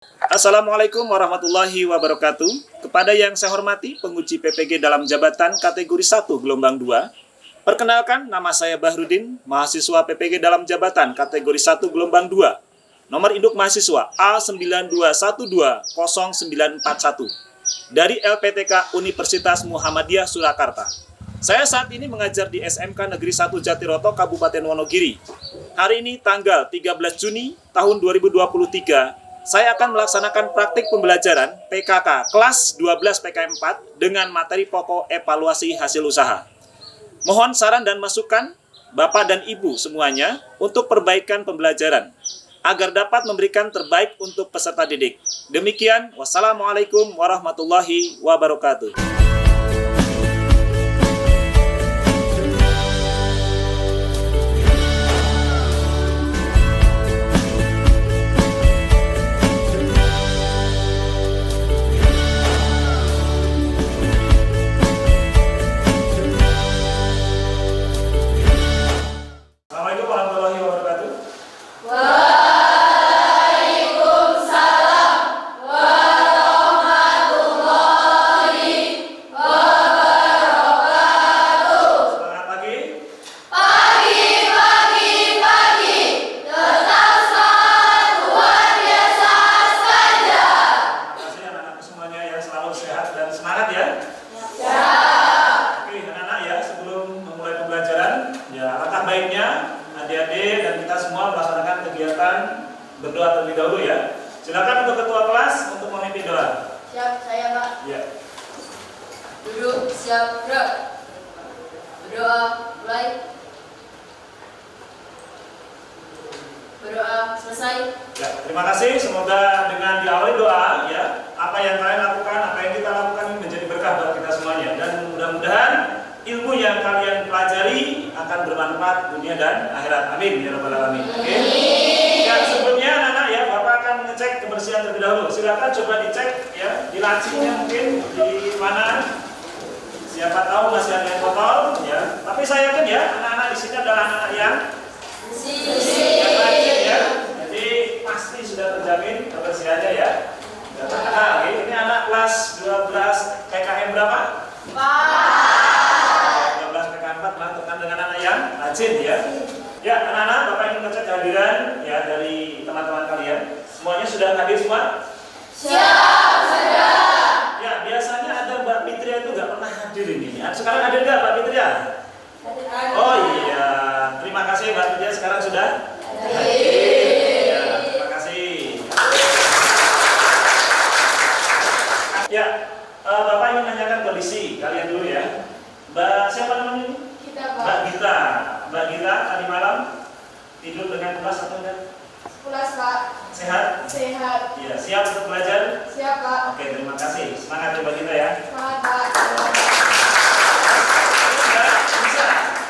Assalamualaikum warahmatullahi wabarakatuh. Kepada yang saya hormati penguji PPG dalam jabatan kategori 1 gelombang 2. Perkenalkan, nama saya Bahrudin, mahasiswa PPG dalam jabatan kategori 1 gelombang 2. Nomor induk mahasiswa A92120941 dari LPTK Universitas Muhammadiyah Surakarta. Saya saat ini mengajar di SMK Negeri 1 Jatiroto, Kabupaten Wonogiri. Hari ini tanggal 13 Juni tahun 2023, saya akan melaksanakan praktik pembelajaran PKK kelas 12 PKM 4 dengan materi pokok evaluasi hasil usaha. Mohon saran dan masukan Bapak dan Ibu semuanya untuk perbaikan pembelajaran agar dapat memberikan terbaik untuk peserta didik. Demikian, wassalamualaikum warahmatullahi wabarakatuh. Assalamualaikum warahmatullahi wabarakatuh. Waalaikumsalam warahmatullahi wabarakatuh. Selamat pagi. Pagi, pagi, pagi, tetap semangat luar biasa saja. Terima kasih anak-anakku semuanya yang selalu sehat dan semangat ya. Ya. Oke anak-anak ya, sebelum memulai pembelajaran, ya alangkah baiknya adik-adik dan kita semua melaksanakan kegiatan berdoa terlebih dahulu ya. Silakan untuk ketua kelas untuk memimpin doa. Siap, saya Pak. Ya. Duduk, siap, gerak. Berdoa, mulai. Berdoa, selesai. Ya, terima kasih. Semoga dengan diawali doa ya, apa yang kalian lakukan, apa yang kita lakukan ini menjadi berkah buat kita semuanya, dan mudah-mudahan ilmu yang kalian pelajari akan bermanfaat dunia dan akhirat. Amin ya rabbal alamin. Oke. Ya, sebelumnya anak-anak ya, Bapak akan ngecek kebersihan terlebih dahulu. Silakan coba dicek ya, di lacinya mungkin di mana. Siapa tahu masih ada yang kotor ya. Tapi saya yakin ya, anak-anak di sini adalah anak-anak yang rajin ya. Jadi pasti sudah terjamin kebersihannya ya. Nah, ini anak kelas 12 PKM berapa? 12 PKM 4 teman dengan anak yang rajin ya. Ya, anak-anak, Bapak ingin ngecek kehadiran ya dari teman-teman kalian. Semuanya sudah hadir semua? Siap, sudah. Ya, biasanya ada Mbak Fitria itu nggak pernah hadir ini. Sekarang hadir nggak Mbak Fitria? Oh iya, terima kasih Mbak Fitria, sekarang sudah hadir. Ya, terima kasih. Ya, Bapak ingin menanyakan kondisi kalian dulu ya. Mbak siapa namanya ini? Kita Mbak Gita. Mbak Gita tadi malam tidur dengan pulas atau enggak? Pulas Pak. Sehat? Sehat. Iya, siap untuk belajar? Siap Pak. Oke, terima kasih. Semangat ya Mbak Gita ya. Semangat Pak.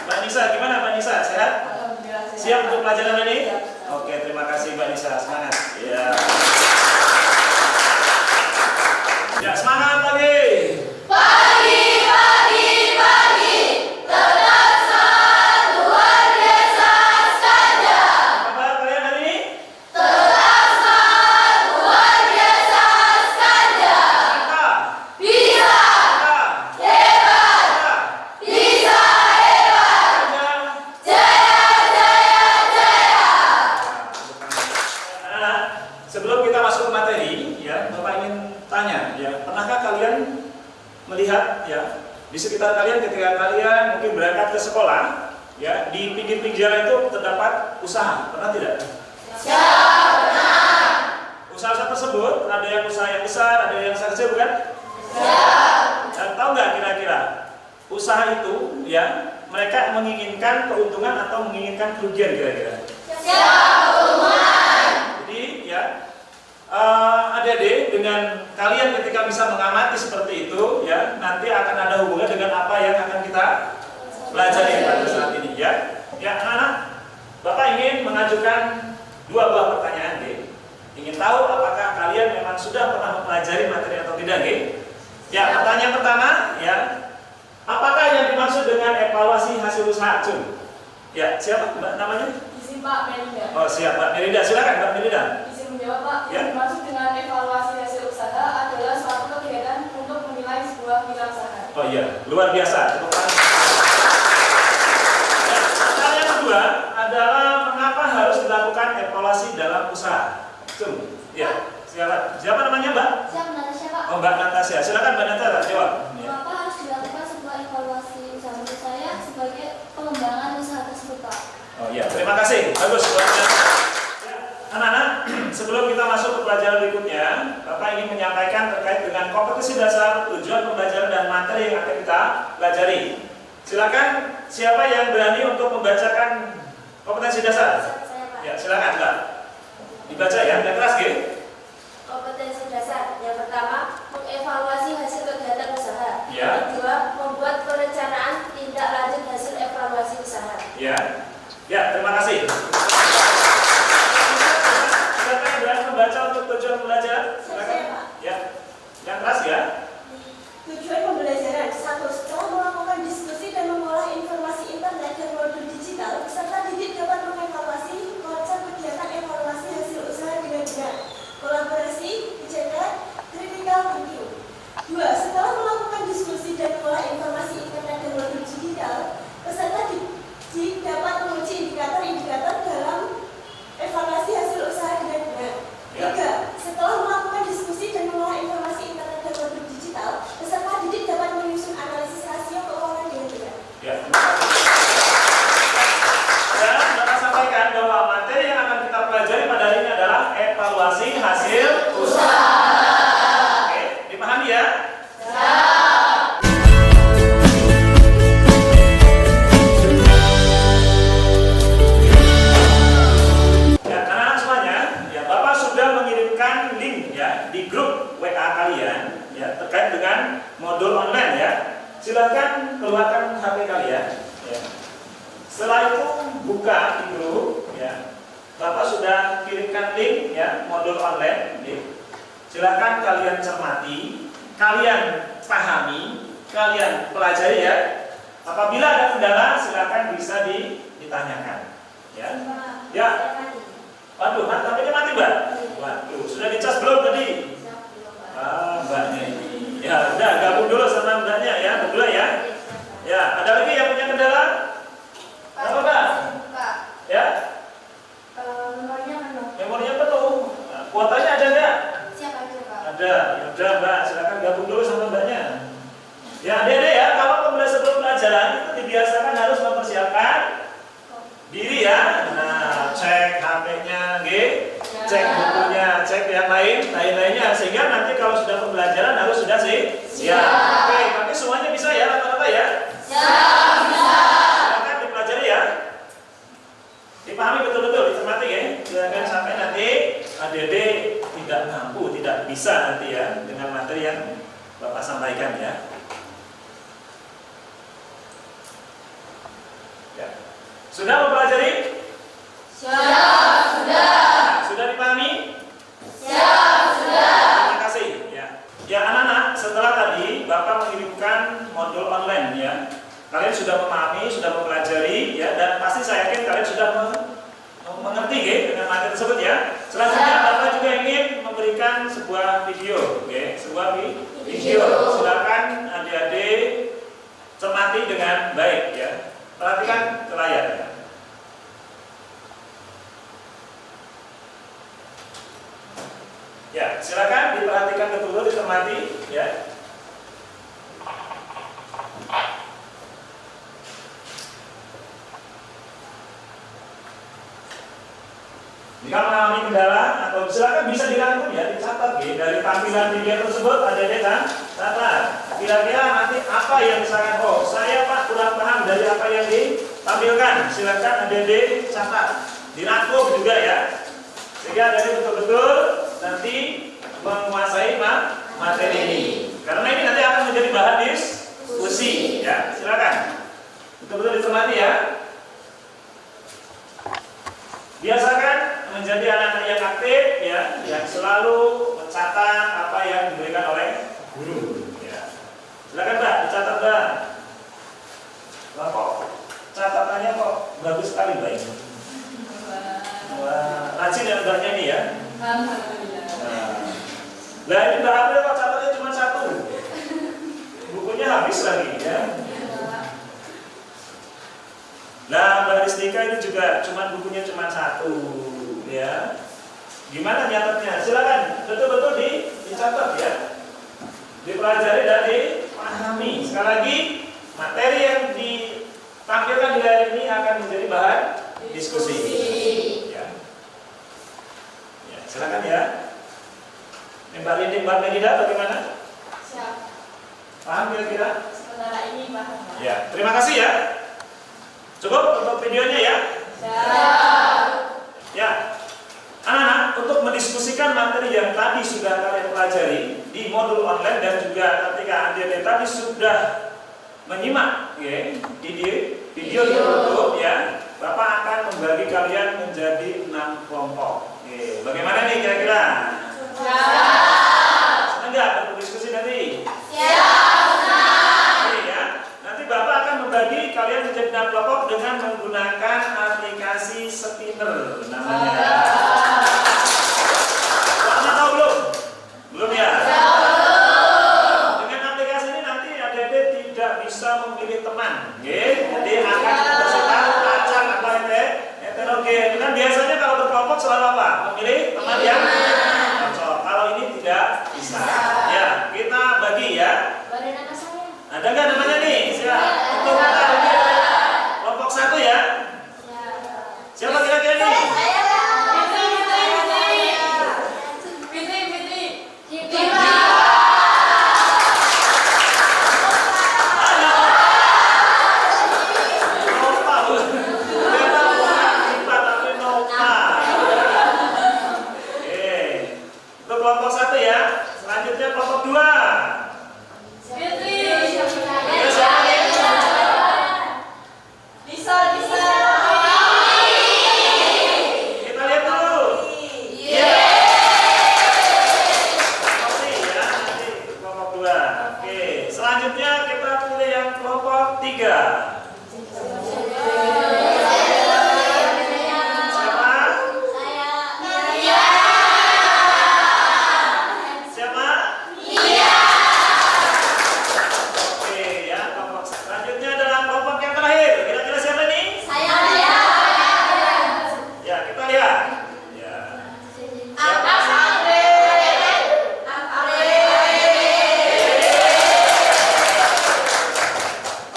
Mbak Nisa, gimana Mbak Nisa? Sehat? Alhamdulillah sehat. Siap untuk pelajaran ini? Siap. Oke, terima kasih Mbak Nisa. Semangat. Ya. Ya, semangat lagi. Pagi, pagi, pagi, tetap semangat luar biasa saja. Apa kabar kalian hari ini? Tetap semangat luar biasa saja. Apa? Bisa, Apa? hebat, Apa? bisa hebat. Ada? Jaya, jaya, jaya. Nah, sebelum kita masuk ke materi, ya, Bapak ingin tanya, ya, pernahkah kalian melihat, ya, di sekitar kalian ketika kalian mungkin berangkat ke sekolah, ya, di pinggir-pinggir jalan itu terdapat usaha, pernah tidak? Siap, benar. Usaha tersebut ada yang usaha yang besar, ada yang kecil, bukan? Siap. Dan tahu nggak kira-kira usaha itu, ya, mereka menginginkan keuntungan atau menginginkan kerugian kira-kira? Siap, Tuhan. Jadi ya, adik-adik, dengan kalian ketika bisa mengamati seperti itu, ya, nanti akan ada hubungan dengan apa yang akan kita pelajari pada saat ini, ya. Ya, anak-anak, Bapak ingin mengajukan dua buah pertanyaan, deh. Ingin tahu apakah kalian memang sudah pernah mempelajari materi atau tidak, deh. Ya, pertanyaan pertama, ya, apakah yang dimaksud dengan evaluasi hasil usaha, Cun? Ya, siapa Mbak namanya? Izin Pak, Melinda. Oh siap Mbak Melinda, silakan Mbak Melinda. Izin izin menjawab, Pak. Ya. Yang dimaksud dengan evaluasi hasil usaha adalah suatu kegiatan untuk menilai sebuah wirausaha. Oh iya, luar biasa. Tepuk tangan. Hal yang kedua adalah mengapa harus dilakukan evaluasi dalam usaha. Ya, silakan. Siapa namanya, Mbak? Siap, Natasha, Pak. Oh, Mbak Natasha. Silakan Mbak Natasha jawab. Ya. Mengapa harus dilakukan sebuah evaluasi usaha menurut saya sebagai pengembangan usaha tersebut, Pak? Oh iya, terima kasih. Bagus. Ya, anak-anak, sebelum kita masuk ke pelajaran berikutnya, Bapak ingin menyampaikan terkait dengan kompetensi dasar, tujuan pembelajaran dan materi yang akan kita pelajari. Silakan, siapa yang berani untuk membacakan kompetensi dasar? Saya, Pak. Ya, silakan, Mbak. Dibaca ya, yang keras, G. Kompetensi dasar. Yang pertama, mengevaluasi hasil kegiatan usaha. Ya. Yang kedua, membuat perencanaan tindak lanjut hasil evaluasi usaha. Ya. Ya, terima kasih. Siapa yang berani membaca untuk tujuan pembelajaran? Silakan. Saya, Pak. Ya. Yang keras ya. Tujuan pembelajaran 1. Setelah melakukan diskusi dan mengolah informasi internet dan modul digital, peserta didik dapat mengevaluasi konsep kegiatan evaluasi hasil usaha dengan benar, kolaborasi, dijaga, critical thinking. 2. Setelah melakukan diskusi dan mengolah informasi internet dan modul digital, peserta didik dapat menguji indikator-indikator dalam evaluasi hasil usaha dengan benar. 3. Setelah melakukan diskusi dan mengolah informasi internet dan modul digital, peserta didik dapat menyusun analisis rasio keuangan dengan benar. Ya. Dan Bapak sampaikan bahwa materi yang akan kita pelajari pada hari ini adalah evaluasi hasil usaha. Oke, dipahami ya? Ya, anak-anak semuanya, ya Bapak sudah mengirimkan link ya di grup WA kalian ya terkait dengan modul online ya. Silakan keluarkan HP kalian ya. Setelah itu buka di grup ya. Bapak sudah kirimkan link ya modul online ya. Silakan kalian cermati, kalian pahami, kalian pelajari ya. Apabila ada kendala silakan bisa ditanyakan ya. Ya. Waduh, HP-nya mati, Mbak? Waduh, sudah dicas belum tadi? Mbaknya ini. Ya, udah gabung dulu sama mbaknya ya, berdua ya. Ya, ada lagi yang punya kendala? Apa, Mbak? Ya, Nomornya penuh. memorinya penuh. Nah, kuotanya ada nggak? Siap aja, Pak. Ada. Ya udah, Mbak, silakan gabung dulu sama mbaknya. Ya, adik-adik ya, kalau sebelum pelajaran itu dibiasakan harus mempersiapkan diri ya. Nah, cek HP-nya, cek bukunya, cek yang lain-lainnya sehingga nanti kalau sudah pembelajaran harus sudah siap. Oke, tapi semuanya bisa ya rata-rata ya? Silakan dipelajari ya. Dipahami betul-betul, dicermati ya. Jangan sampai nanti adik-adik tidak mampu, tidak bisa nanti ya dengan materi yang Bapak sampaikan ya. Sudah mempelajari? Sudah dipahami? Terima kasih ya. Ya anak-anak, setelah tadi Bapak mengirimkan modul online ya. Kalian sudah memahami, sudah mempelajari ya, dan pasti saya yakin kalian sudah mengerti ya, dengan materi tersebut ya. Selanjutnya Bapak juga ingin memberikan sebuah video, ya, sebuah video. Silakan adik-adik cermati dengan baik ya. Perhatikan ke layar ya. Ya, silakan diperhatikan betul-betul, dicermati ya. Jika mengalami kendala atau silakan bisa dirangkum ya, dicatat ya. Dari tampilan video tersebut ada kan catat. Kira-kira nanti apa yang misalkan, oh saya Pak kurang paham dari apa yang ditampilkan, silakan adik-adik catat, dirangkum juga ya. Sehingga adik betul-betul nanti menguasai materi ini. Karena ini nanti akan menjadi bahan diskusi ya. Silakan betul-betul dicermati ya. Biasakan menjadi anak-anak yang aktif ya, yang selalu mencatat apa yang diberikan oleh guru ya. Silakan Mbak, dicatat Mbak. Wah, kok catatannya kok bagus sekali Mbak ini. Wah, rajin ya Mbaknya ini ya. Nah ini Mbak April kok catatnya cuma 1. Bukunya habis lagi ya. Nah Mbak Ristika ini juga bukunya cuma 1 ya. Gimana nyatetnya? Silakan betul-betul dicatat ya. Dipelajari dan dipahami. Sekali lagi materi yang ditampilkan di layar ini akan menjadi bahan diskusi. Ya. Ya, silakan ya. Mbak Lindi, Mbak Medida bagaimana? Siap. Paham kira-kira? Sementara ini paham. Ya, terima kasih ya. Cukup untuk videonya ya. Siap. Ya, anak-anak untuk mendiskusikan materi yang tadi sudah kalian pelajari di modul online dan juga ketika adik-adik tadi sudah menyimak ya, video di YouTube ya, Bapak akan membagi kalian menjadi 6 kelompok. Oke, bagaimana nih kira-kira? Siap. Senang nggak berdiskusi nanti? Siap. Oke ya. Nanti Bapak akan membagi kalian menjadi 6 kelompok dengan menggunakan aplikasi spinner namanya. Soalnya tahu belum? Belum ya? Dengan aplikasi ini nanti adik-adik tidak bisa memilih teman. Oke? Jadi akan bersifat acak atau heterogen. Kan biasanya kalau berkelompok selalu apa? Memilih teman yang cocok. Kalau ini tidak bisa. Ya, kita bagi ya. Baru nama saya. Ada nggak namanya nih? Siap. Untuk kita kelompok 1 ya. Siapa kira-kira nih? Nova. Ternyata bukan kita tapi Nova. Oke. Untuk kelompok 1 ya. Selanjutnya kelompok 2. Kita lihat dulu. Oke ya, nanti kelompok 2. Oke, selanjutnya kita pilih yang kelompok 3. Siapa? Siapa? Oke ya, kelompok selanjutnya adalah kelompok yang terakhir. Kira-kira siapa nih? Ya, kita lihat. Ya.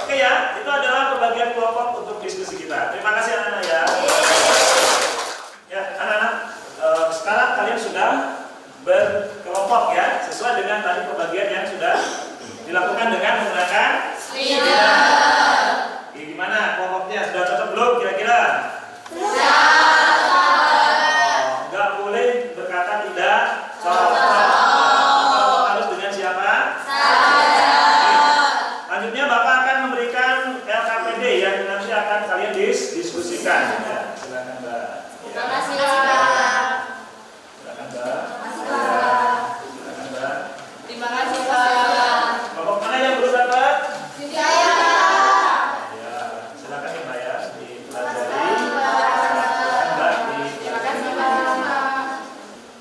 Oke ya, itu adalah pembagian kelompok untuk diskusi kita. Terima kasih anak-anak ya. Ya, anak-anak, sekarang kalian sudah berkelompok ya, sesuai dengan tadi pembagian yang sudah dilakukan dengan menggunakan Oke, gimana kelompoknya? Sudah cocok belum kira-kira? Nggak boleh berkata tidak cocok. Kelompok harus dengan siapa? Selanjutnya Bapak akan memberikan LKPD yang nanti akan kalian diskusikan. Ya, silakan Mbak. Ya. Silakan Mbak. Silakan Mbak. Terima kasih, Pak. Kelompok mana yang belum dapat? Saya. Ya, silakan ya Mbak ya dipelajari. Silakan Mbak Terima kasih, dipelajari. Pak.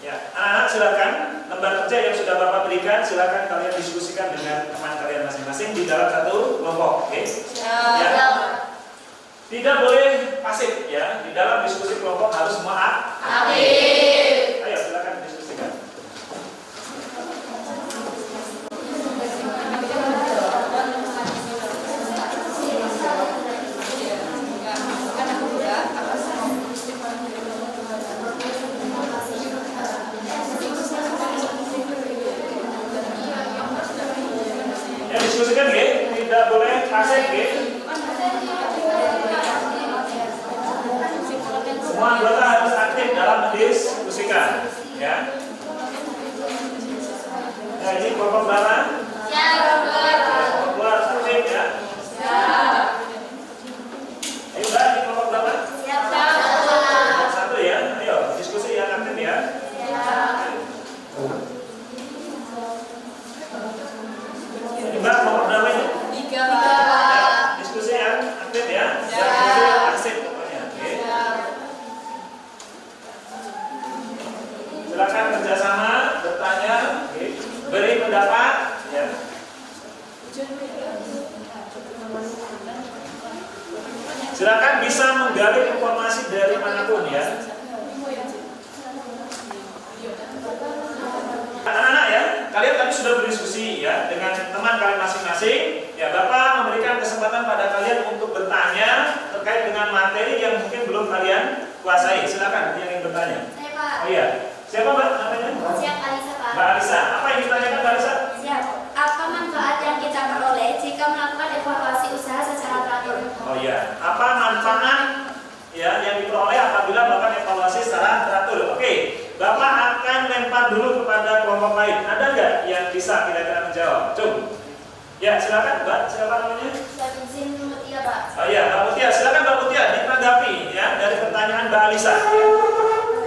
Ya, anak-anak silakan lembar kerja yang sudah Bapak berikan silakan kalian diskusikan dengan teman kalian masing-masing di dalam satu kelompok, oke? Ya. Tidak boleh pasif ya. Di dalam diskusi kelompok harus semua aktif. Ayo silakan diskusikan. Ya diskusikan ya. Tidak boleh pasif ya. Semua anggota harus aktif dalam mendiskusikan, ya. Ya ini kelompok berapa? Kelompok dua harus aktif ya. Ayo Mbak, ini kelompok berapa? Kelompok 1 ya. Ayo diskusi yang aktif ya. Ini Mbak kelompok berapa ini? 3. Ya, diskusi yang aktif ya. Diskusi yang aktif pokoknya. Oke. Silakan dapat ya. Silakan bisa menggali informasi dari manapun ya. Anak-anak ya, kalian tadi sudah berdiskusi ya dengan teman kalian masing-masing. Ya, Bapak memberikan kesempatan pada kalian untuk bertanya terkait dengan materi yang mungkin belum kalian kuasai. Silakan yang ingin bertanya. Saya Pak. Oh iya, siapa Mbak namanya? Siap Alisa Pak. Mbak Alisa. Apa yang ditanyakan Mbak Alisa? Siap. Apa manfaat yang kita peroleh jika melakukan evaluasi usaha secara teratur? Oh iya, apa manfaat ya yang diperoleh apabila melakukan evaluasi secara teratur? Oke, Bapak akan lempar dulu kepada kelompok lain. Ada nggak yang bisa kira-kira menjawab? Coba. Ya, silakan Mbak. Siapa namanya? Saya izin Mutia Pak. Oh iya, Mbak Mutia. Silakan Mbak Mutia ditanggapi ya dari pertanyaan Mbak Alisa. Ya.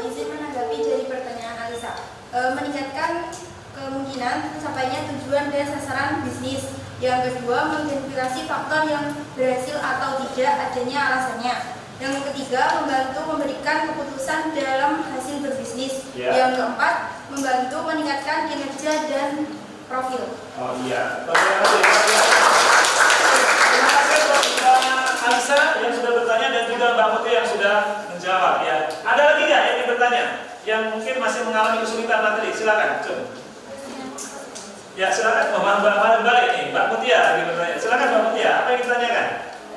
Izin menanggapi dari pertanyaan Alisa. Meningkatkan kemungkinan tercapainya tujuan dan sasaran bisnis. Yang kedua, mengidentifikasi faktor yang berhasil atau tidak adanya alasannya. Yang ketiga, membantu memberikan keputusan dalam hasil berbisnis. Ya. Yang keempat, membantu meningkatkan kinerja dan profil. Oh iya. Terima kasih buat Mbak Alisa yang sudah bertanya dan juga Mbak Mutia yang sudah menjawab ya. Ada lagi nggak yang ingin bertanya? Yang mungkin masih mengalami kesulitan materi, silakan. Coba. Ya silakan Mbak balik nih, Mbak Mutia lagi bertanya. Silakan Mbak Mutia, apa yang ditanyakan?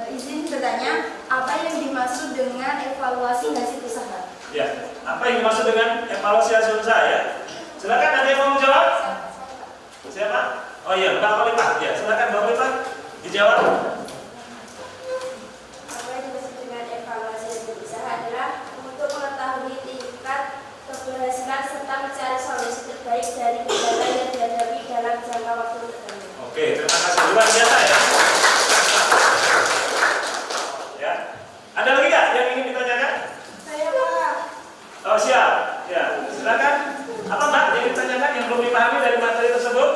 Izin bertanya, apa yang dimaksud dengan evaluasi hasil usaha? Ya, apa yang dimaksud dengan evaluasi hasil usaha ya? Silakan, ada yang mau menjawab? Siapa? Oh iya, Mbak Khalifah. Ya, silakan Mbak Khalifah dijawab. Apa yang dimaksud dengan evaluasi hasil usaha adalah untuk mengetahui tingkat keberhasilan serta mencari solusi terbaik dari kendala yang dihadapi dalam jangka waktu tertentu. Oke, terima kasih. Luar biasa ya. Ya. Ada lagi nggak yang ingin ditanyakan? Saya Pak. Oh siap. Ya, silakan. Apa Mbak yang ditanyakan yang belum dipahami dari materi tersebut?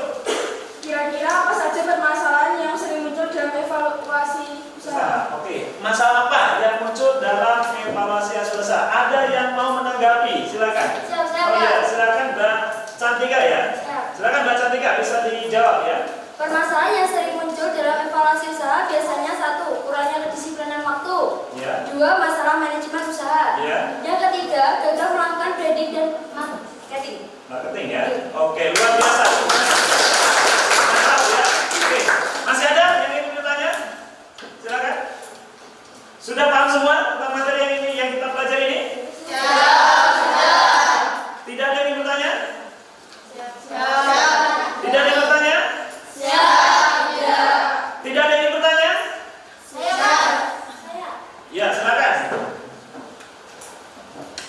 Kira-kira apa saja permasalahan yang sering muncul dalam evaluasi usaha? Oke. Masalah apa yang muncul dalam evaluasi hasil usaha? Ada yang mau menanggapi? Silakan. Siap, Oh iya, silakan Mbak Cantika ya. Siap. Silakan Mbak Cantika bisa dijawab ya. Permasalahan yang sering muncul dalam evaluasi usaha biasanya satu, kurangnya kedisiplinan waktu. Ya. Dua, masalah manajemen usaha. Ya. Yang ketiga, gagal melakukan branding dan marketing. Marketing ya. Oke, luar biasa. Mantap ya. Oke. Masih ada yang ingin bertanya? Silakan. Sudah paham semua tentang materi yang ini yang kita pelajari ini? Tidak ada yang ingin bertanya? Tidak ada yang bertanya? Tidak ada yang ingin bertanya? Ya, silakan.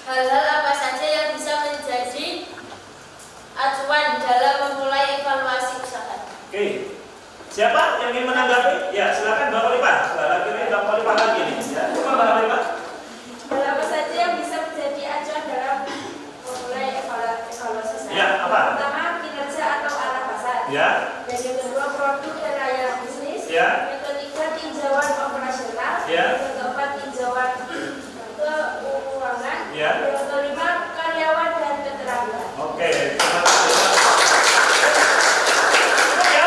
Hal-hal apa saja yang bisa menjadi acuan dalam memulai evaluasi usaha? Oke. Siapa yang ingin menanggapi? Ya, silakan Mbak Khalifah. Lagi ini Mbak Khalifah lagi nih. Ya, coba Mbak Khalifah. Hal apa saja yang bisa menjadi acuan dalam memulai evaluasi usaha? Ya, apa? Pertama, kinerja atau arah pasar. Ya. Dan yang kedua, produk dan layanan bisnis. Ya. Yang ketiga, tinjauan operasional. Ya. Yang keempat, tinjauan keuangan. Ya. Yang kelima, karyawan dan keterampilan. Oke, terima kasih. Ya,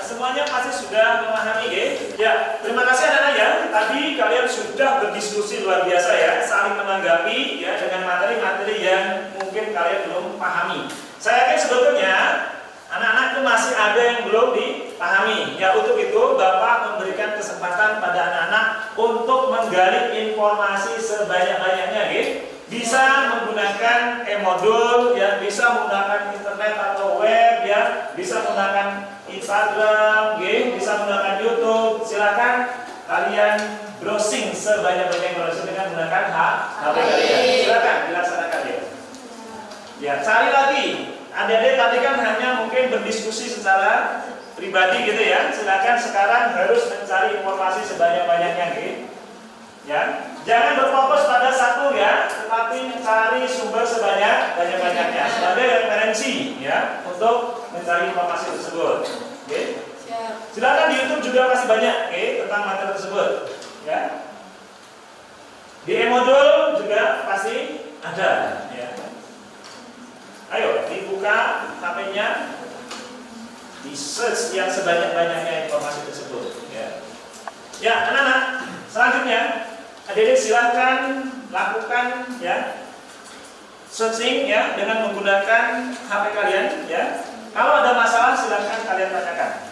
semuanya pasti sudah memahami ya. Ya, terima kasih anak-anak ya. Tadi kalian sudah berdiskusi luar biasa ya, saling menanggapi ya dengan materi-materi yang mungkin kalian belum pahami. Saya yakin sebetulnya anak-anak itu masih ada yang belum dipahami. Ya, untuk itu Bapak memberikan kesempatan pada anak-anak untuk menggali informasi sebanyak-banyaknya gitu. Bisa menggunakan e-modul ya, bisa menggunakan internet atau web ya, bisa menggunakan Instagram, bisa menggunakan YouTube. Silakan kalian browsing sebanyak-banyaknya browsing dengan menggunakan HP kalian. Silakan dilaksanakan ya. Ya, cari lagi. Adik-adik tadi kan hanya mungkin berdiskusi secara pribadi gitu ya. Silakan sekarang harus mencari informasi sebanyak-banyaknya gitu. Ya, jangan berfokus pada satu ya, tetapi mencari sumber sebanyak-banyaknya sebagai referensi ya untuk mencari informasi tersebut. Oke. Silakan di YouTube juga masih banyak tentang materi tersebut. Ya. Di e-modul juga pasti ada. Ya. Ayo dibuka HP-nya. di search yang sebanyak-banyaknya informasi tersebut. Ya, anak-anak, selanjutnya adik-adik silahkan lakukan ya searching ya dengan menggunakan HP kalian ya. Kalau ada masalah silahkan kalian tanyakan.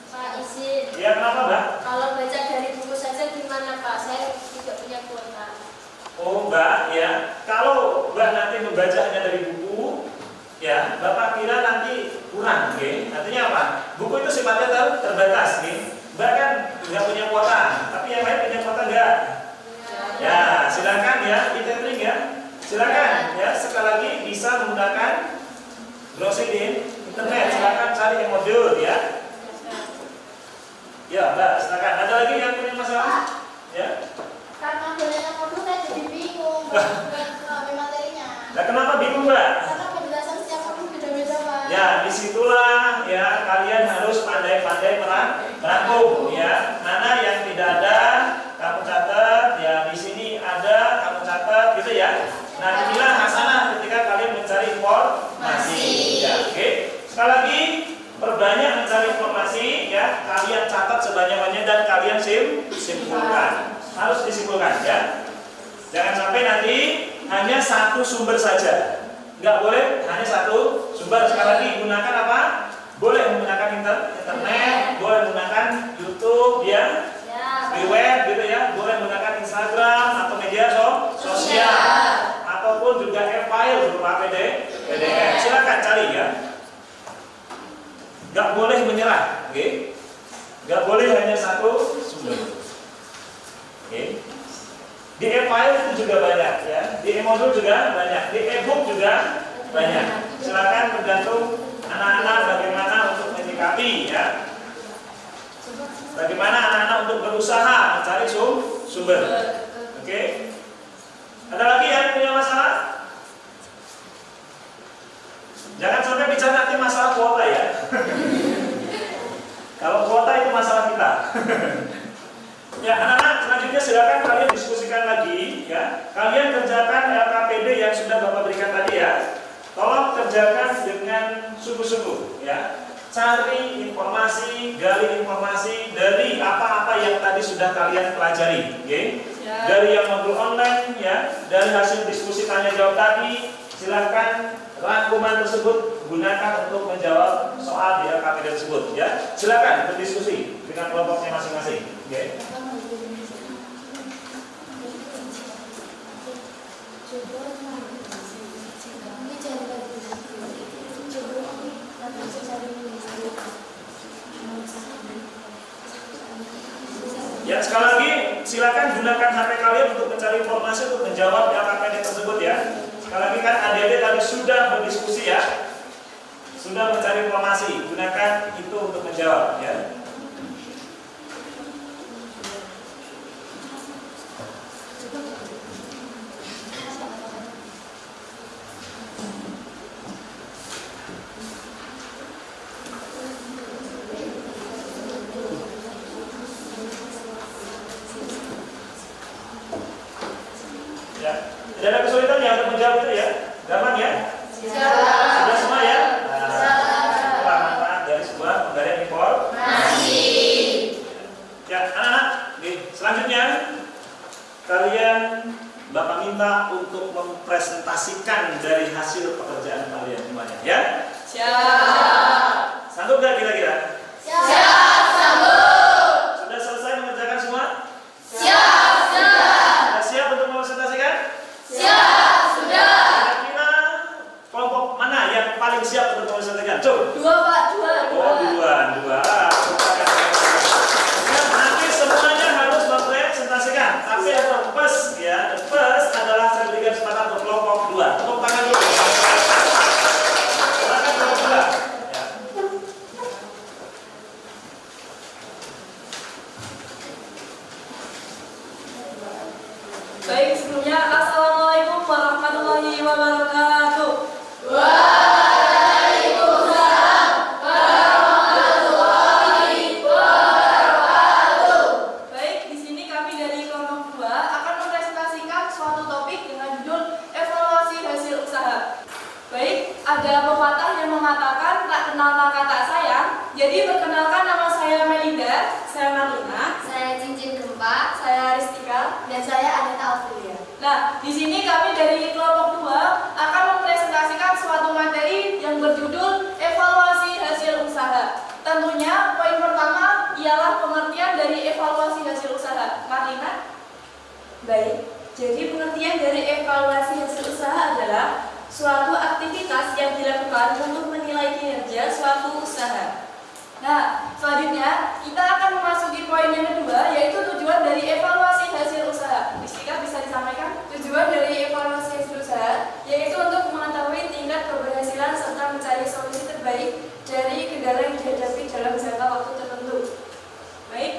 Pak, izin. Ya, kenapa, Mbak? Kalau baca dari buku saja gimana, Pak? Saya tidak punya kuota. Oh, Mbak, ya. Kalau Mbak nanti membaca hanya dari buku, ya, Bapak kira nanti kurang, oke? Artinya apa? Buku itu sifatnya terbatas, oke? Mbak kan nggak punya kuota, tapi yang lain punya kuota nggak? Ya, silakan ya, di-tethering ya. Silakan ya, sekali lagi bisa menggunakan browsing di internet. Silakan cari yang modul ya. Ya, Mbak, silakan. Ada lagi yang punya masalah? Ya. Karena banyak modul saya jadi bingung mengambil materinya. Nah, kenapa bingung, Mbak? Karena penjelasan setiap modul beda-beda, Pak. Ya, disitulah ya kalian harus pandai-pandai merangkum ya. Mana yang tidak ada kamu catat, ya di sini ada kamu catat gitu ya. Nah, inilah hasanah ketika kalian mencari informasi. Ya, oke. Sekali lagi perbanyak mencari informasi ya. Kalian catat sebanyak-banyaknya dan kalian simpulkan. Harus disimpulkan ya. Jangan sampai nanti hanya satu sumber saja. Nggak boleh hanya satu sumber. Sekali lagi gunakan apa? Boleh menggunakan internet, boleh menggunakan YouTube ya, di web gitu ya, boleh menggunakan Instagram atau media sosial, ataupun juga file berupa PDF. Silakan cari ya. Nggak boleh menyerah, oke? Nggak boleh hanya satu sumber, oke? Di e-file itu juga banyak ya, di e-modul juga banyak, di e-book juga banyak. Silakan tergantung anak-anak bagaimana untuk menyikapi ya. Bagaimana anak-anak untuk berusaha mencari sumber. Oke? Ada lagi yang punya masalah? Jangan sampai bicara nanti masalah kuota ya. Kalau kuota itu masalah kita. Ya, anak-anak, selanjutnya silakan kalian diskusikan lagi ya. Kalian kerjakan LKPD yang sudah Bapak berikan tadi ya. Tolong kerjakan dengan sungguh-sungguh ya. Cari informasi, gali informasi dari apa-apa yang tadi sudah kalian pelajari, oke? Dari yang modul online ya, dari hasil diskusi tanya jawab tadi, silakan rangkuman tersebut gunakan untuk menjawab soal di LKPD tersebut ya. Silakan berdiskusi dengan kelompoknya masing-masing, oke? Ya, sekali lagi silakan gunakan HP kalian untuk mencari informasi untuk menjawab LKPD tersebut ya. Sekali lagi kan adik-adik tadi sudah berdiskusi ya, sudah mencari informasi, gunakan itu untuk menjawab ya. Tidak ada kesulitan ya untuk menjawab itu ya? Gampang ya? Sudah semua ya? Itulah manfaat dari sebuah penggalian informasi. Ya, anak-anak, selanjutnya kalian Bapak minta untuk mempresentasikan dari hasil pekerjaan kalian semuanya ya? Siap. Sanggup gak kira-kira? Siap, sanggup. Sudah selesai mengerjakan semua? Siap, sudah. Sudah siap untuk mempresentasikan? Siap, sudah. Kira-kira kelompok mana yang paling siap untuk mempresentasikan? Coba. Dua, Pak, dua. Oh, dua. Ya, nanti semuanya harus mempresentasikan. Tapi yang terpes ya, terpes adalah saya berikan kesempatan untuk kelompok dua. Tepuk tangan dulu. Silakan kelompok dua. Ya. Baik, sebelumnya Assalamualaikum warahmatullahi wabarakatuh. Waalaikumsalam warahmatullahi Jadi perkenalkan, nama saya Melinda, saya Marlina, Saya Cincin Gempa. saya Ristika. Dan saya Anita Aufilia. Nah, di sini kami dari kelompok 2 akan mempresentasikan suatu materi yang berjudul evaluasi hasil usaha. Tentunya poin pertama ialah pengertian dari evaluasi hasil usaha. Marlina? Baik, jadi pengertian dari evaluasi hasil usaha adalah suatu aktivitas yang dilakukan untuk menilai kinerja suatu usaha. Nah, selanjutnya kita akan memasuki poin yang kedua, yaitu tujuan dari evaluasi hasil usaha. Ristika, bisa disampaikan? Tujuan dari evaluasi hasil usaha yaitu untuk mengetahui tingkat keberhasilan serta mencari solusi terbaik dari kendala yang dihadapi dalam jangka waktu tertentu. Baik.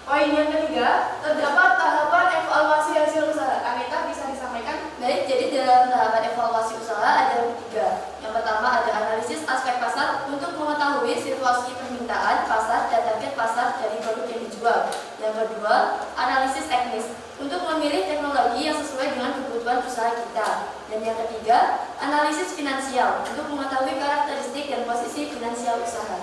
Poin yang ketiga, terdapat tahapan evaluasi hasil usaha. Anita, bisa disampaikan? Baik, jadi dalam tahapan evaluasi usaha ada 3. Yang pertama ada analisis aspek pasar untuk mengetahui situasi permintaan pasar dan target pasar dari produk yang dijual. Yang kedua, analisis teknis untuk memilih teknologi yang sesuai dengan kebutuhan usaha kita. Dan yang ketiga, analisis finansial untuk mengetahui karakteristik dan posisi finansial usaha.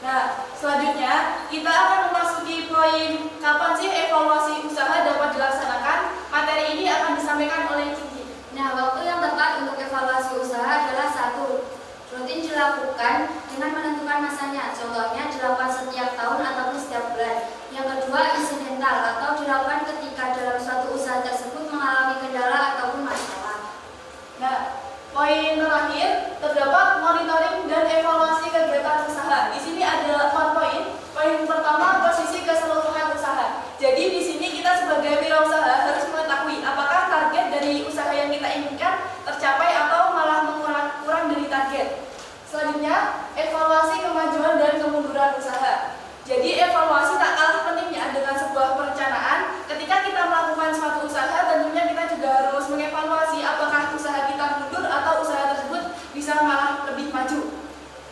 Nah, selanjutnya kita akan memasuki poin kapan sih evaluasi usaha dapat dilaksanakan. Materi ini akan disampaikan oleh Cici. Nah, waktu yang tepat untuk evaluasi usaha adalah 1. Rutin dilakukan dengan menentukan masanya, contohnya dilakukan setiap tahun ataupun setiap bulan. Yang kedua, insidental atau dilakukan ketika dalam suatu usaha tersebut mengalami kendala ataupun masalah. Nah, poin terakhir, terdapat monitoring dan evaluasi kegiatan usaha. Di sini ada 4 poin. Poin pertama, posisi keseluruhan usaha. Jadi di sini kita sebagai wirausaha harus mengetahui apakah target dari usaha yang kita inginkan tercapai atau malah kurang dari target. Selanjutnya, evaluasi kemajuan dan kemunduran usaha. Jadi evaluasi tak kalah pentingnya dengan sebuah perencanaan. Ketika kita melakukan suatu usaha, tentunya kita juga harus mengevaluasi apakah usaha kita mundur atau usaha tersebut bisa malah lebih maju.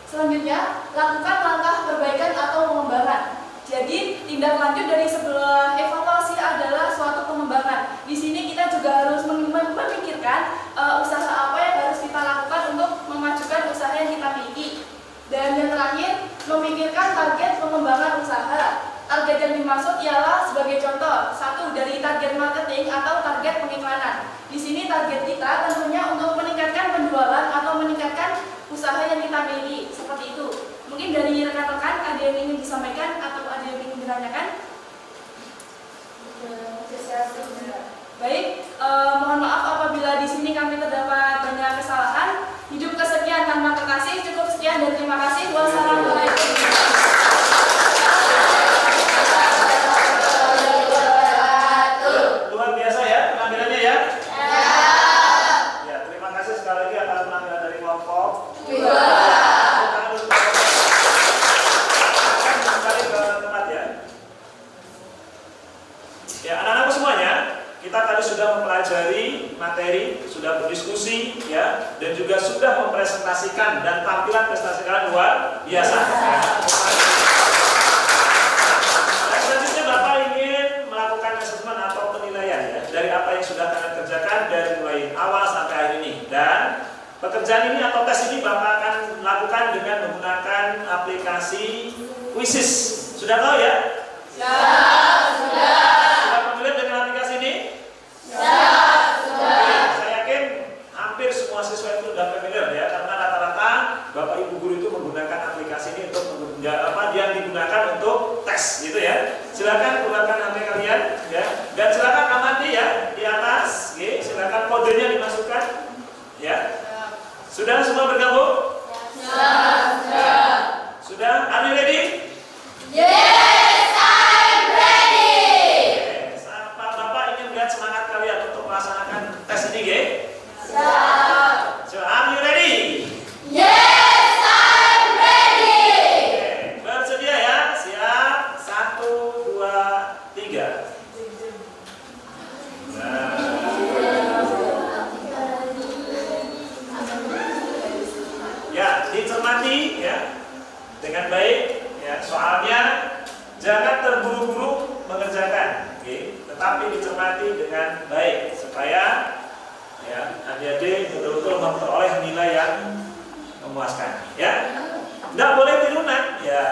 Selanjutnya, lakukan langkah perbaikan atau pengembangan. Jadi, tindak lanjut dari sebuah evaluasi adalah suatu pengembangan. Di sini kita juga harus memikirkan usaha apa yang harus kita lakukan untuk memajukan usaha yang kita miliki. Dan yang terakhir, memikirkan target pengembangan usaha. Target yang dimaksud ialah sebagai contoh, 1 dari target marketing atau target pengiklanan. Di sini target kita tentunya untuk meningkatkan penjualan atau meningkatkan usaha yang kita miliki. Seperti itu. Mungkin dari rekan-rekan ada yang ingin disampaikan atau ada yang ingin ditanyakan? Baik, mohon maaf apabila di sini kami terdapat banyak kesalahan. Hidup kesekian tanpa kekasih, cukup sekian dan terima kasih. Wassalamualaikum. Luar biasa ya penampilannya ya. Ya, terima kasih sekali lagi atas penampilan dari kelompok. Kembali ke tempat ya. Ya, anak-anakku semuanya, kita tadi sudah mempelajari materi, sudah berdiskusi ya, dan juga sudah mempresentasikan dan tampilan prestasi kalian luar biasa. Ya. Dan selanjutnya Bapak ingin melakukan asesmen atau penilaian ya, dari apa yang sudah kalian kerjakan dari mulai awal sampai akhir ini. Dan pekerjaan ini atau tes ini Bapak akan lakukan dengan menggunakan aplikasi Quizzes. Sudah tahu ya? Sudah familiar dengan aplikasi ini? Saya yakin hampir semua siswa itu sudah familiar ya, karena rata-rata Bapak Ibu guru itu menggunakan aplikasi ini untuk yang digunakan untuk tes gitu ya. Silakan gunakan HP kalian ya, dan silakan amati ya di atas, oke, silakan kodenya dimasukkan ya. Sudah semua bergabung? Sudah? Are you ready? Bapak ingin melihat semangat kalian untuk melaksanakan tes ini, oke? So, are you ready? Oke, bersedia ya? Siap? 1, 2, 3. Ya, dicermati ya dengan baik ya, soalnya jangan terburu-buru mengerjakan, oke? Tetapi dicermati dengan baik supaya ya adik-adik betul-betul memperoleh nilai yang memuaskan ya. Tidak boleh tirunan Ya,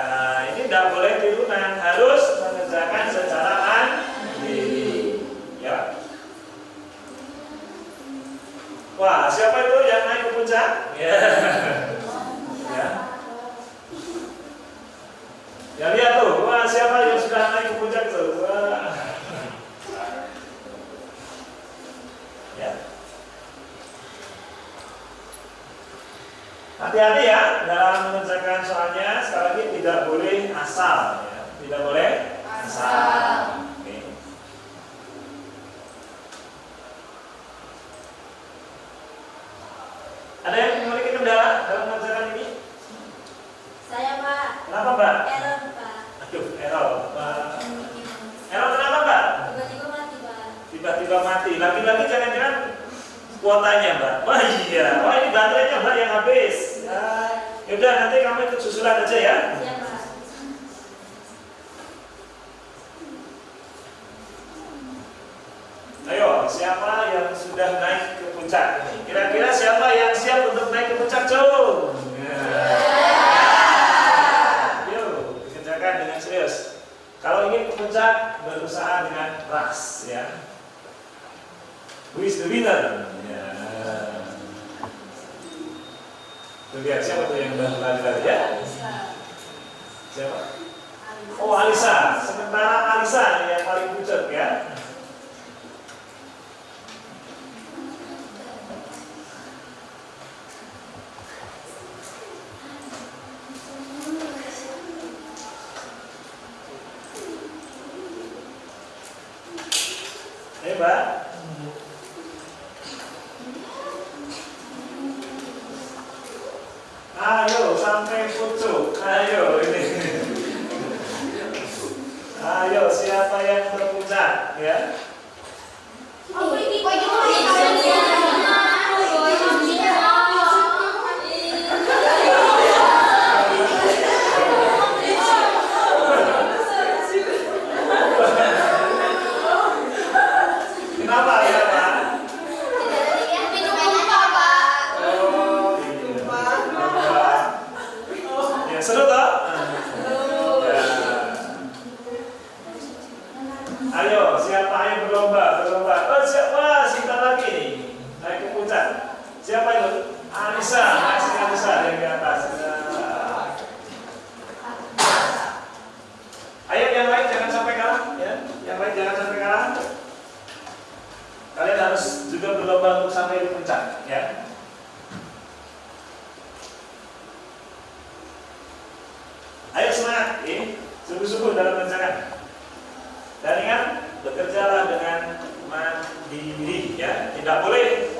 ini tidak boleh tirunan, harus mengerjakan secara mandiri. Ya. Wah, siapa itu yang naik ke puncak? Ya. Ya. Ya lihat tuh, wah siapa yang sudah naik ke puncak tuh? Wah. Ya. Hati-hati ya dalam mengerjakan soalnya. Sekali lagi tidak boleh asal, ya. Tidak boleh asal. Oke. Ada yang memiliki kendala dalam mengerjakan ini? Saya Pak. Kenapa Mbak? Error Pak. Aduh, error. Error kenapa Mbak? Tiba-tiba mati Pak. Tiba-tiba mati. Lagi-lagi jangan-jangan kuotanya Mbak. Wah iya. Wah ini baterainya Mbak yang habis. Ya udah nanti kamu ikut susulan aja ya. Siap Pak. Ayo, siapa yang sudah naik ke puncak? Kira-kira siapa yang siap untuk naik ke puncak, Cung? Yuk, dikerjakan dengan serius. Kalau ingin ke puncak, berusaha dengan keras, ya. Who is the winner? Ya. Tuh lihat siapa tuh yang udah lari-lari ya? Siapa? Oh, Alisa. Sementara Alisa yang paling puncak ya. Mbak. Ayo sampai pucuk. Ayo ini. Ayo siapa yang terpuncak ya? Kenapa ya Pak? Ya seru toh? Ya. Ayo siapa yang berlomba? Oh siapa? Sebentar lagi nih naik ke puncak. Siapa itu? Alisa, masih Alisa yang di atas. Ayo yang lain jangan sampai kalah ya. Yang lain jangan sampai kalah. Kalian harus juga berlomba untuk sampai di puncak ya. Ayo semangat, sungguh-sungguh dalam mengerjakan. Dan ingat, bekerjalah dengan mandiri ya. Tidak boleh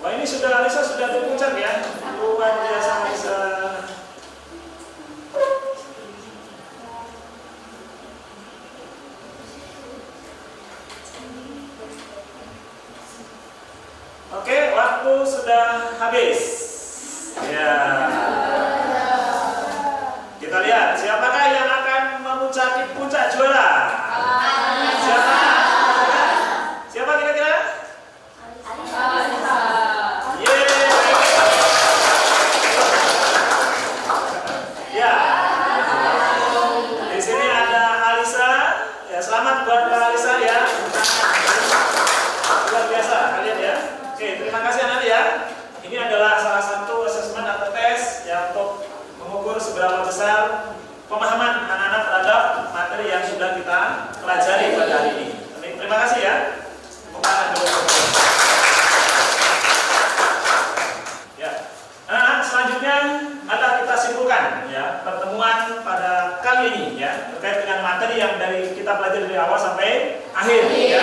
wah ini sudah Alisa sudah di puncak ya. Luar biasa Alisa. Oke, waktu sudah habis. Ya. Kita lihat siapakah yang akan memuncaki puncak juara. Siapa? Siapa kira-kira? Ya. Di sini ada Alisa. Ya, selamat buat Mbak Alisa ya. Luar biasa kalian ya. Oke, terima kasih anak ya. Ini adalah salah satu asesmen atau tes yang untuk mengukur seberapa besar pemahaman anak-anak terhadap materi yang sudah kita pelajari pada hari ini. Terima kasih ya. Ya. Anak-anak selanjutnya adalah kita simpulkan ya pertemuan pada kali ini ya terkait dengan materi yang dari kita pelajari dari awal sampai akhir ya.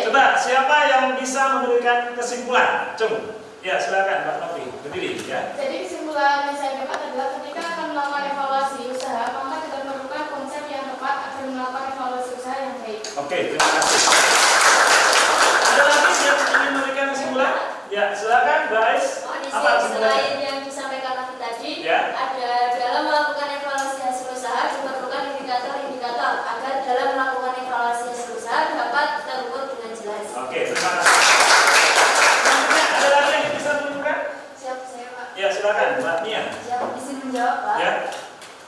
Coba siapa yang bisa memberikan kesimpulan? Cung. Ya, silakan Mbak Novi. Berdiri ya. Jadi kesimpulan yang saya dapat adalah ketika akan melakukan evaluasi usaha, maka kita memerlukan konsep yang tepat agar melakukan evaluasi usaha yang baik. Oke, terima kasih. Ada lagi yang ingin memberikan kesimpulan? Ya, silakan guys. Apa kesimpulannya? Selain yang disampaikan tadi, Ya. ada dalam melakukan evaluasi hasil usaha diperlukan indikator-indikator agar dalam melakukan evaluasi hasil usaha dapat terukur dengan jelas. Oke, terima kasih. Ada lagi yang bisa menunjukkan? Siap, saya Pak. Ya, silakan, Mbak Nia. Siap, izin menjawab Pak. Ya.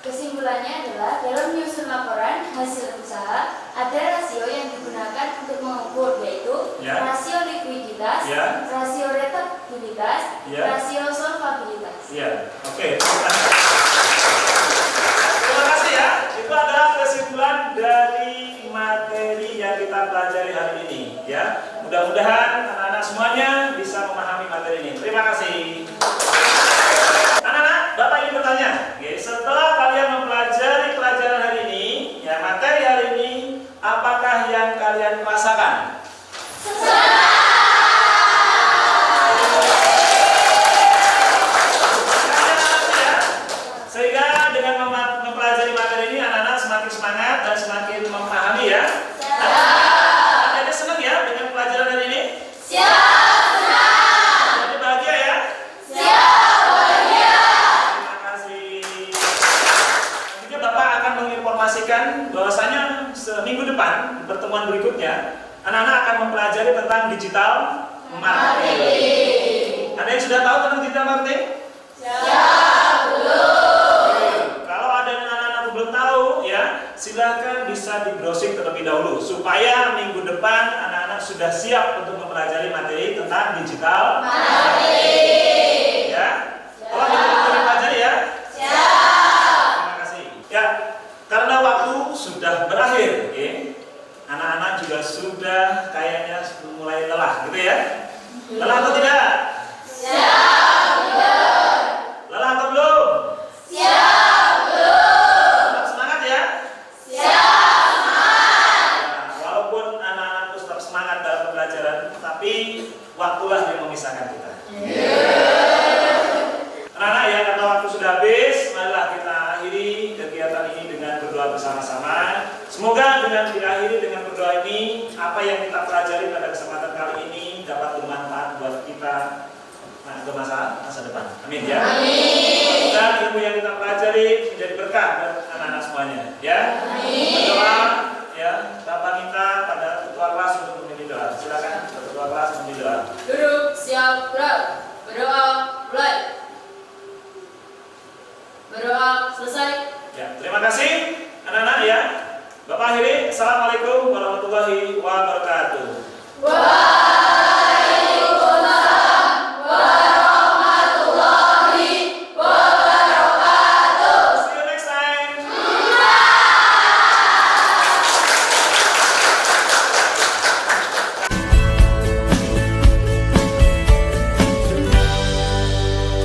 Kesimpulannya adalah dalam menyusun laporan hasil usaha ada rasio yang digunakan untuk mengukur, yaitu Ya. rasio likuiditas, Ya. rasio rentabilitas, Ya. rasio solvabilitas. Iya, oke. Terima kasih ya. Itu adalah kesimpulan dari materi yang kita pelajari hari ini. Ya, mudah-mudahan anak-anak semuanya bisa memahami materi ini. Terima kasih. Anak-anak, Bapak ingin bertanya. Oke, setelah kalian mempelajari pelajaran hari ini, ya materi hari ini, apakah yang kalian rasakan? Sehingga dengan mempelajari materi ini anak-anak semakin semangat dan semakin memahami ya. Anak-anak senang ya dengan pelajaran hari ini? Jadi bahagia ya? Terima kasih. Nantinya Bapak akan menginformasikan bahwasanya seminggu depan pertemuan berikutnya anak-anak akan mempelajari tentang digital marketing. Ada yang sudah tahu tentang digital marketing? Kalau ada anak-anak yang belum tahu ya, silakan bisa di browsing terlebih dahulu supaya minggu depan anak-anak sudah siap untuk mempelajari materi tentang digital marketing. Ya, tolong betul-betul dipelajari ya. Terima kasih. Ya, karena waktu sudah berakhir, oke? Anak-anak juga sudah kayaknya mulai lelah, gitu ya? Lelah atau tidak? Lelah atau belum? Tetap semangat ya? Nah, walaupun anak-anak terus tetap semangat dalam pembelajaran, tapi waktulah yang memisahkan kita. Anak-anak ya, karena waktu sudah habis, marilah kita akhiri kegiatan ini dengan berdoa bersama-sama. Semoga dengan diakhiri dengan berdoa ini, apa yang kita pelajari pada kesempatan kali ini dapat bermanfaat buat kita ke masa depan. Amin ya. Dan ilmu yang kita pelajari menjadi berkah buat anak-anak semuanya. Ya. Berdoa ya. Bapak minta pada ketua kelas untuk memimpin doa. Silakan ketua kelas memimpin doa. Duduk, siap, gerak. Berdoa, mulai. Berdoa, selesai. Ya, terima kasih anak-anak ya. Bapak akhiri. Assalamualaikum warahmatullahi wabarakatuh.